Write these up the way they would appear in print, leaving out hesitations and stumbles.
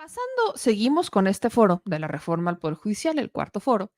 Pasando, seguimos con este foro de la reforma al Poder Judicial, el cuarto foro.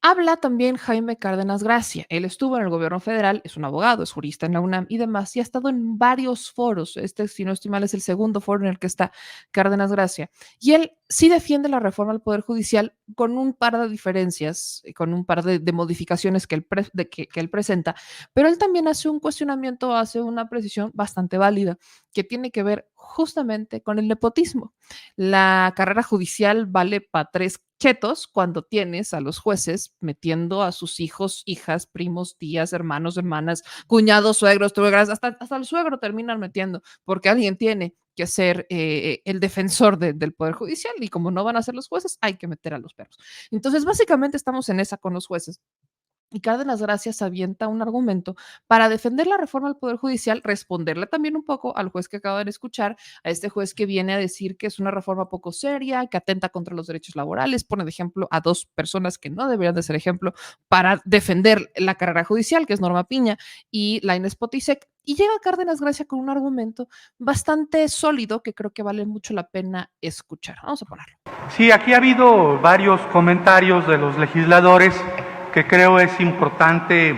Habla también Jaime Cárdenas Gracia. Él estuvo en el gobierno federal, es un abogado, es jurista en la UNAM y demás, y ha estado en varios foros. Este, si no estoy mal, es el segundo foro en el que está Cárdenas Gracia. Y él sí defiende la reforma al Poder Judicial con un par de diferencias, con un par de modificaciones que él presenta, pero él también hace un cuestionamiento, hace una precisión bastante válida que tiene que ver justamente con el nepotismo. La carrera judicial vale para tres chetos cuando tienes a los jueces metiendo a sus hijos, hijas, primos, tías, hermanos, hermanas, cuñados, suegros, suegras, hasta el suegro terminan metiendo, porque alguien tiene que ser el defensor del Poder Judicial y como no van a ser los jueces, hay que meter a los perros. Entonces, básicamente estamos en esa con los jueces. Y Cárdenas Gracias avienta un argumento para defender la reforma al Poder Judicial, responderle también un poco al juez que acaban de escuchar, a este juez que viene a decir que es una reforma poco seria, que atenta contra los derechos laborales, pone de ejemplo a dos personas que no deberían de ser ejemplo para defender la carrera judicial, que es Norma Piña y Lainez Potisek. Y llega Cárdenas Gracia con un argumento bastante sólido que creo que vale mucho la pena escuchar. Vamos a ponerlo. Sí, aquí ha habido varios comentarios de los legisladores que creo es importante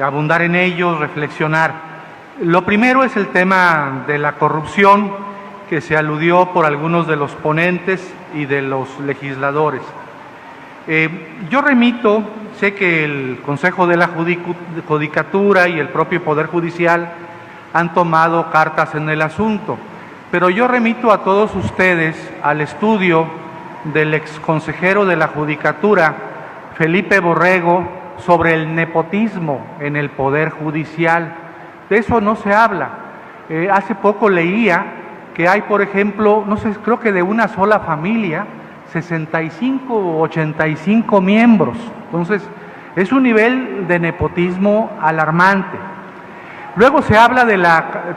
abundar en ellos, reflexionar. Lo primero es el tema de la corrupción que se aludió por algunos de los ponentes y de los legisladores. Yo remito, sé que el Consejo de la Judicatura y el propio Poder Judicial han tomado cartas en el asunto, pero yo remito a todos ustedes al estudio del exconsejero de la Judicatura, Felipe Borrego, sobre el nepotismo en el Poder Judicial. De eso no se habla. Hace poco leía que hay, por ejemplo, no sé, creo que de una sola familia, 65 o 85 miembros. Entonces, es un nivel de nepotismo alarmante. Luego se habla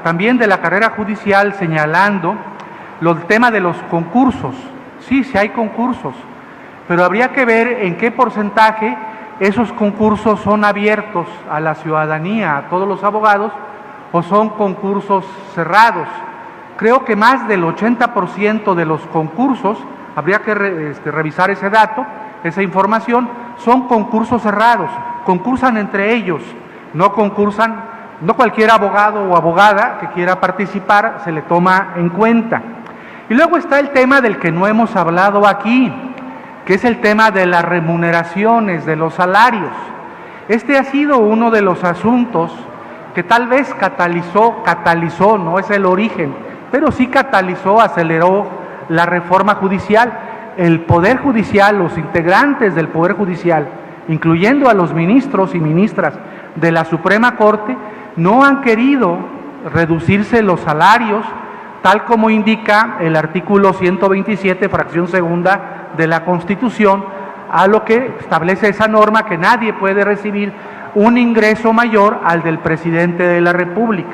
también de la carrera judicial, señalando el tema de los concursos. Sí, sí hay concursos, pero habría que ver en qué porcentaje esos concursos son abiertos a la ciudadanía, a todos los abogados, o son concursos cerrados. Creo que más del 80% de los concursos, habría que revisar ese dato, esa información, son concursos cerrados, concursan entre ellos, no cualquier abogado o abogada que quiera participar se le toma en cuenta. Y luego está el tema del que no hemos hablado aquí, que es el tema de las remuneraciones, de los salarios. Este ha sido uno de los asuntos que tal vez catalizó, no es el origen, pero sí catalizó, aceleró la reforma judicial. El Poder Judicial, los integrantes del Poder Judicial, incluyendo a los ministros y ministras de la Suprema Corte, no han querido reducirse los salarios, tal como indica el artículo 127, fracción segunda de la Constitución, a lo que establece esa norma que nadie puede recibir un ingreso mayor al del presidente de la República.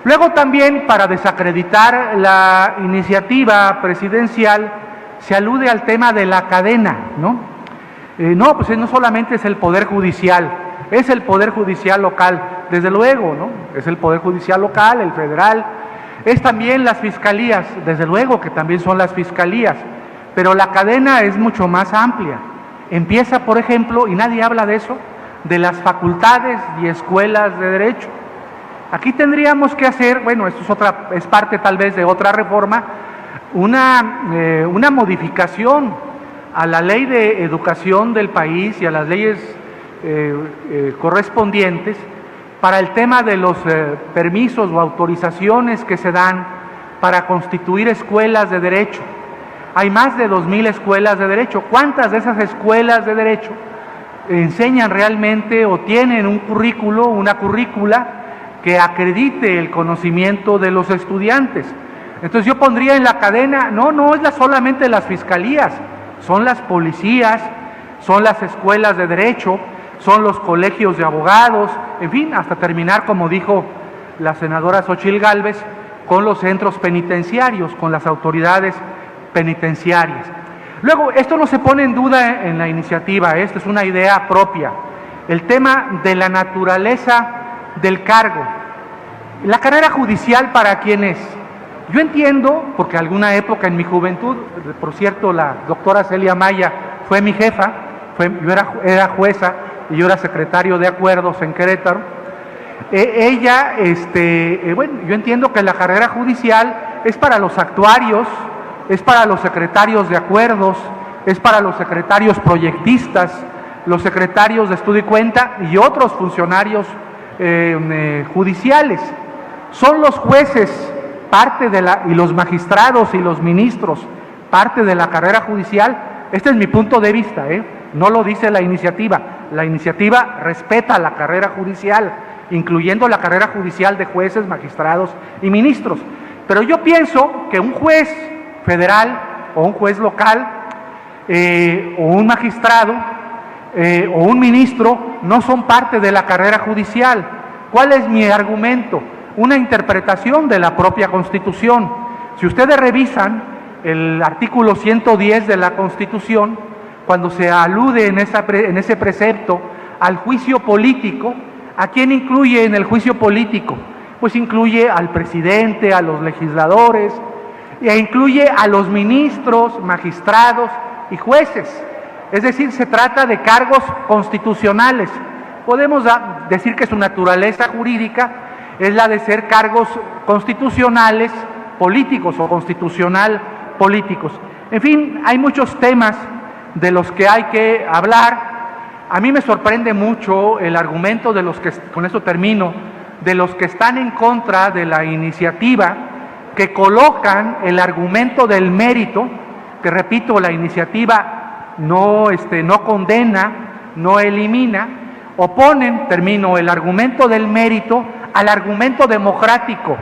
Luego también, para desacreditar la iniciativa presidencial, se alude al tema de la cadena, ¿no? Pues no solamente es el Poder Judicial, es el Poder Judicial local, desde luego, ¿no? Es el Poder Judicial local, el federal, es también las fiscalías, desde luego que también son las fiscalías, pero la cadena es mucho más amplia. Empieza, por ejemplo, y nadie habla de eso, de las facultades y escuelas de derecho. Aquí tendríamos que hacer, bueno, esto es parte tal vez de otra reforma, una modificación a la ley de educación del país y a las leyes correspondientes para el tema de los permisos o autorizaciones que se dan para constituir escuelas de derecho. Hay más de 2,000 escuelas de derecho. ¿Cuántas de esas escuelas de derecho enseñan realmente o tienen un currículo, una currícula que acredite el conocimiento de los estudiantes? Entonces yo pondría en la cadena, no es solamente las fiscalías, son las policías, son las escuelas de derecho, son los colegios de abogados, en fin, hasta terminar, como dijo la senadora Xochitl Gálvez, con los centros penitenciarios, con las autoridades penitenciarias. Luego, esto no se pone en duda en la iniciativa, esto es una idea propia. El tema de la naturaleza del cargo. La carrera judicial, ¿para quién es? Yo entiendo, porque alguna época en mi juventud, por cierto, la doctora Celia Maya fue mi jefa, yo era jueza y yo era secretario de acuerdos en Querétaro. Ella, bueno, yo entiendo que la carrera judicial es para los actuarios, es para los secretarios de acuerdos, es para los secretarios proyectistas, los secretarios de estudio y cuenta y otros funcionarios judiciales. Son los jueces parte y los magistrados y los ministros parte de la carrera judicial. Este es mi punto de vista, no lo dice la iniciativa. La iniciativa respeta la carrera judicial, incluyendo la carrera judicial de jueces, magistrados y ministros. Pero yo pienso que un juez federal o un juez local o un magistrado o un ministro no son parte de la carrera judicial. ¿Cuál es mi argumento? Una interpretación de la propia Constitución. Si ustedes revisan el artículo 110 de la Constitución, cuando se alude en ese precepto al juicio político, ¿a quién incluye en el juicio político? Pues incluye al presidente, a los legisladores, e incluye a los ministros, magistrados y jueces. Es decir, se trata de cargos constitucionales. Podemos decir que su naturaleza jurídica es la de ser cargos constitucionales políticos o constitucional políticos. En fin, hay muchos temas de los que hay que hablar. A mí me sorprende mucho el argumento de los que, con eso termino, de los que están en contra de la iniciativa, que colocan el argumento del mérito, que repito, la iniciativa no condena, no elimina, oponen, termino, el argumento del mérito al argumento democrático,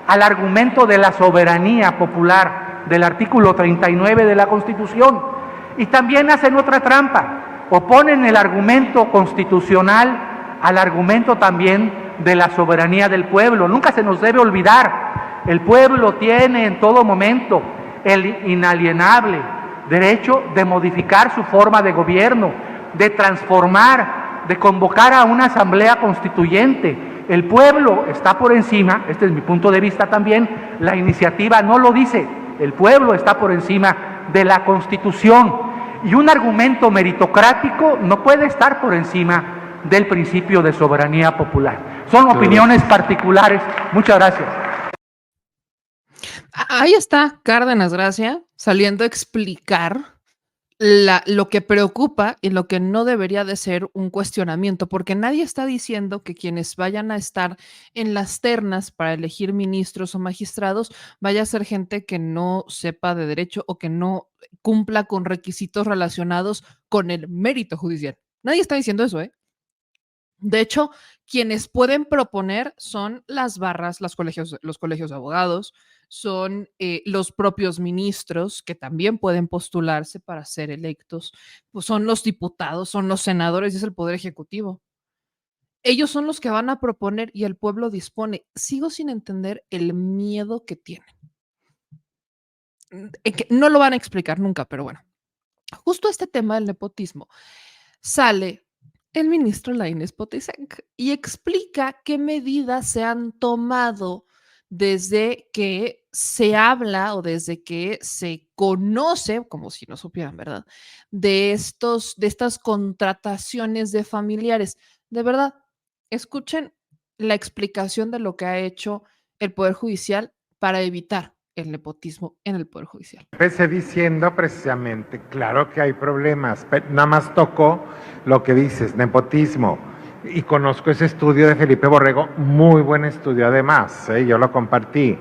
al argumento de la soberanía popular del artículo 39 de la Constitución. Y también hacen otra trampa, oponen el argumento constitucional al argumento también de la soberanía del pueblo. Nunca se nos debe olvidar, el pueblo tiene en todo momento el inalienable derecho de modificar su forma de gobierno, de transformar, de convocar a una asamblea constituyente. El pueblo está por encima, este es mi punto de vista también, la iniciativa no lo dice, el pueblo está por encima de la Constitución, y un argumento meritocrático no puede estar por encima del principio de soberanía popular. Son opiniones particulares. Muchas gracias. Ahí está Cárdenas Gracia saliendo a explicar lo que preocupa y lo que no debería de ser un cuestionamiento, porque nadie está diciendo que quienes vayan a estar en las ternas para elegir ministros o magistrados vaya a ser gente que no sepa de derecho o que no cumpla con requisitos relacionados con el mérito judicial. Nadie está diciendo eso, ¿eh? De hecho, quienes pueden proponer son las barras, los colegios de abogados, son los propios ministros que también pueden postularse para ser electos, pues son los diputados, son los senadores y es el Poder Ejecutivo. Ellos son los que van a proponer y el pueblo dispone. Sigo sin entender el miedo que tienen. Que no lo van a explicar nunca, pero bueno. Justo este tema del nepotismo sale el ministro Lainez Potisek y explica qué medidas se han tomado desde que se habla o desde que se conoce, como si no supieran, ¿verdad?, de estas contrataciones de familiares. De verdad, escuchen la explicación de lo que ha hecho el Poder Judicial para evitar el nepotismo en el Poder Judicial. Empecé diciendo precisamente, claro que hay problemas, pero nada más tocó lo que dices, nepotismo. Y conozco ese estudio de Felipe Borrego, muy buen estudio además, yo lo compartí.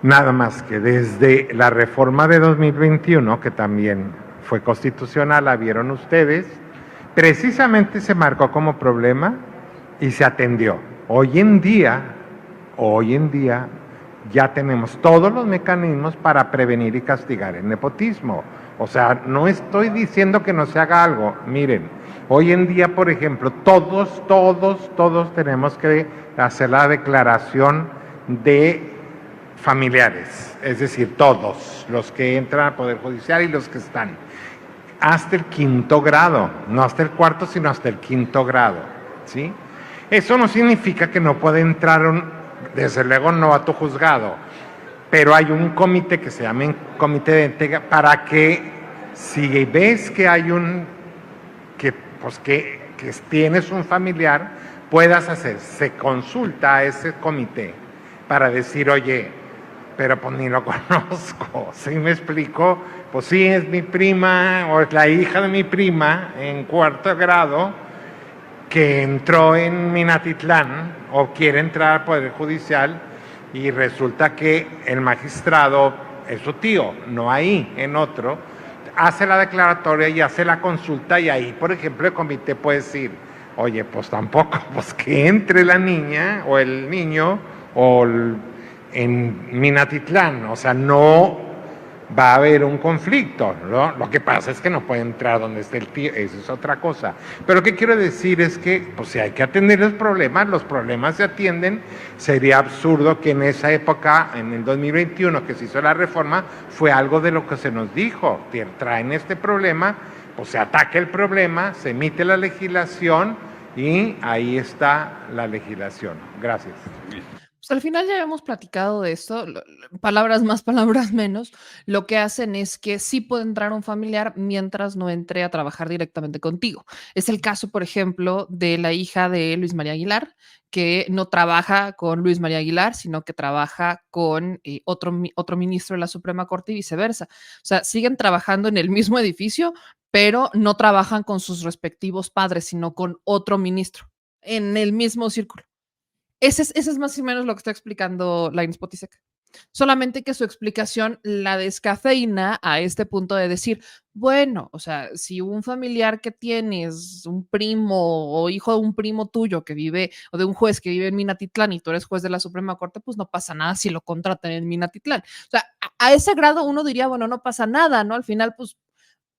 Nada más que desde la reforma de 2021, que también fue constitucional, la vieron ustedes, precisamente se marcó como problema y se atendió. Hoy en día, ya tenemos todos los mecanismos para prevenir y castigar el nepotismo. O sea, no estoy diciendo que no se haga algo. Miren, hoy en día, por ejemplo, todos tenemos que hacer la declaración de familiares. Es decir, todos los que entran al Poder Judicial y los que están. Hasta el 5º grado. No hasta el 4º, sino hasta el 5º grado. ¿Sí? Eso no significa que no pueda entrar desde luego no a tu juzgado, pero hay un comité que se llama comité de ética para que si ves que hay que tienes un familiar, puedas hacer, se consulta a ese comité para decir, oye, pero pues ni lo conozco, ¿sí me explico? Pues sí, es mi prima o es la hija de mi prima en 4º grado que entró en Minatitlán o quiere entrar al Poder Judicial y resulta que el magistrado es su tío, no ahí, en otro, hace la declaratoria y hace la consulta y ahí, por ejemplo, el comité puede decir, oye, pues tampoco, pues que entre la niña o el niño en Minatitlán, o sea, no va a haber un conflicto, ¿no? Lo que pasa es que no puede entrar donde esté el tío, eso es otra cosa. Pero lo que quiero decir es que, pues si hay que atender los problemas se atienden. Sería absurdo que en esa época, en el 2021, que se hizo la reforma, fue algo de lo que se nos dijo, traen este problema, pues se ataca el problema, se emite la legislación y ahí está la legislación. Gracias. Pues al final ya hemos platicado de esto, palabras más, palabras menos. Lo que hacen es que sí puede entrar un familiar mientras no entre a trabajar directamente contigo. Es el caso, por ejemplo, de la hija de Luis María Aguilar, que no trabaja con Luis María Aguilar, sino que trabaja con otro ministro de la Suprema Corte y viceversa. O sea, siguen trabajando en el mismo edificio, pero no trabajan con sus respectivos padres, sino con otro ministro en el mismo círculo. Ese es más o menos lo que está explicando Lainez Potisek. Solamente que su explicación la descafeína a este punto de decir, bueno, o sea, si un familiar que tienes, un primo o hijo de un primo tuyo que vive, o de un juez que vive en Minatitlán y tú eres juez de la Suprema Corte, pues no pasa nada si lo contratan en Minatitlán. O sea, a ese grado uno diría, bueno, no pasa nada, ¿no? Al final, pues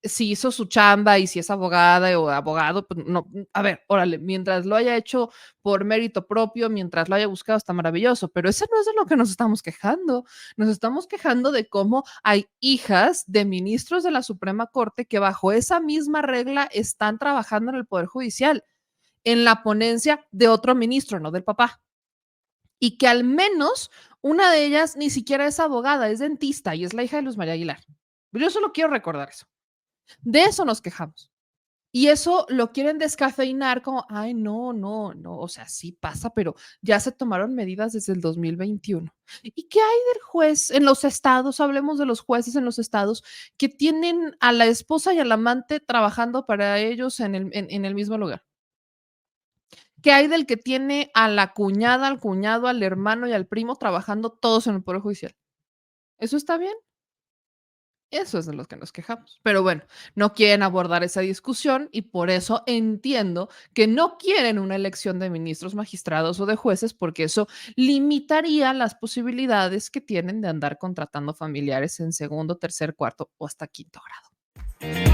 si hizo su chamba y si es abogada o abogado, pues no, a ver, órale, mientras lo haya hecho por mérito propio, mientras lo haya buscado, está maravilloso, pero eso no es de lo que nos estamos quejando. Nos estamos quejando de cómo hay hijas de ministros de la Suprema Corte que bajo esa misma regla están trabajando en el Poder Judicial, en la ponencia de otro ministro, no del papá. Y que al menos una de ellas ni siquiera es abogada, es dentista y es la hija de Luz María Aguilar. Yo solo quiero recordar eso. De eso nos quejamos. Y eso lo quieren descafeinar como, ay, no, no, no, o sea, sí pasa, pero ya se tomaron medidas desde el 2021. ¿Y qué hay del juez en los estados? Hablemos de los jueces en los estados que tienen a la esposa y al amante trabajando para ellos en el mismo lugar. ¿Qué hay del que tiene a la cuñada, al cuñado, al hermano y al primo trabajando todos en el Poder Judicial? ¿Eso está bien? Eso es de los que nos quejamos. Pero bueno, no quieren abordar esa discusión y por eso entiendo que no quieren una elección de ministros, magistrados o de jueces, porque eso limitaría las posibilidades que tienen de andar contratando familiares en segundo, tercer, cuarto o hasta quinto grado.